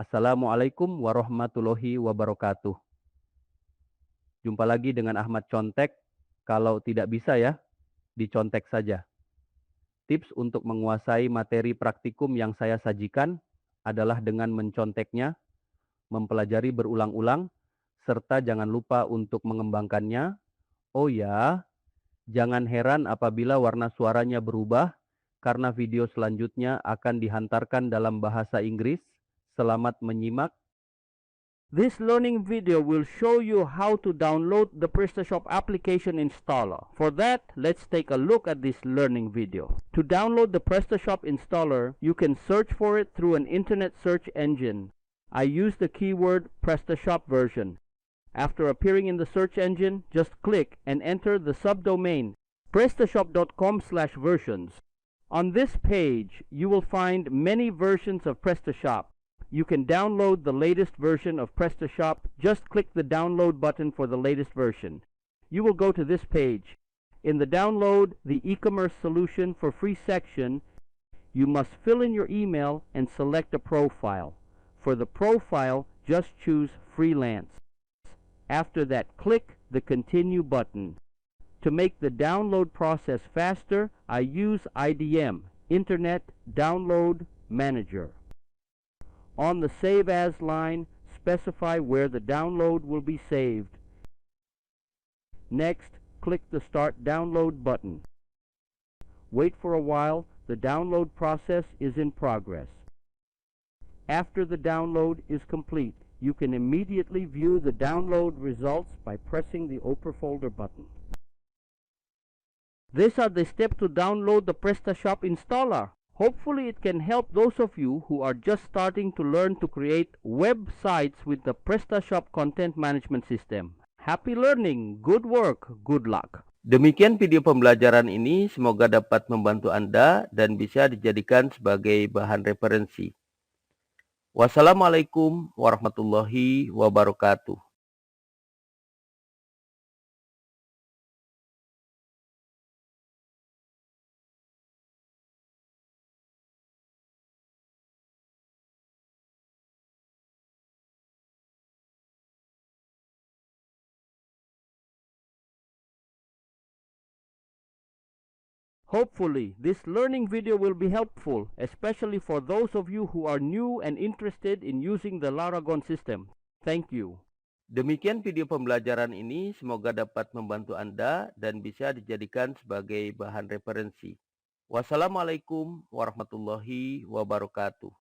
Assalamualaikum warahmatullahi wabarakatuh. Jumpa lagi dengan Ahmadcontech. Kalau tidak bisa ya, dicontek saja. Tips untuk menguasai materi praktikum yang saya sajikan adalah dengan menconteknya, mempelajari berulang-ulang, serta jangan lupa untuk mengembangkannya. Oh ya, jangan heran apabila warna suaranya berubah, karena video selanjutnya akan dihantarkan dalam bahasa Inggris. Selamat menyimak. This learning video will show you how to download the PrestaShop application installer. For that, let's take a look at this learning video. To download the PrestaShop installer, you can search for it through an internet search engine. I use the keyword PrestaShop version. After appearing in the search engine, just click and enter the subdomain prestashop.com/versions. On this page, you will find many versions of PrestaShop. You can download the latest version of PrestaShop. Just click the download button for the latest version. You will go to this page. In the download the e-commerce solution for free section, you must fill in your email and select a profile. For the profile, just choose freelance. After that, click the continue button. To make the download process faster, I use IDM, Internet Download Manager. On the Save As line, specify where the download will be saved. Next, click the Start Download button. Wait for a while. The download process is in progress. After the download is complete, you can immediately view the download results by pressing the Open Folder button. These are the steps to download the PrestaShop installer. Hopefully it can help those of you who are just starting to learn to create websites with the PrestaShop content management system. Happy learning, good work, good luck. Demikian video pembelajaran ini, semoga dapat membantu Anda dan bisa dijadikan sebagai bahan referensi. Wassalamualaikum warahmatullahi wabarakatuh. Hopefully, this learning video will be helpful, especially for those of you who are new and interested in using the Laragon system. Thank you. Demikian video pembelajaran ini, semoga dapat membantu Anda dan bisa dijadikan sebagai bahan referensi. Wassalamualaikum warahmatullahi wabarakatuh.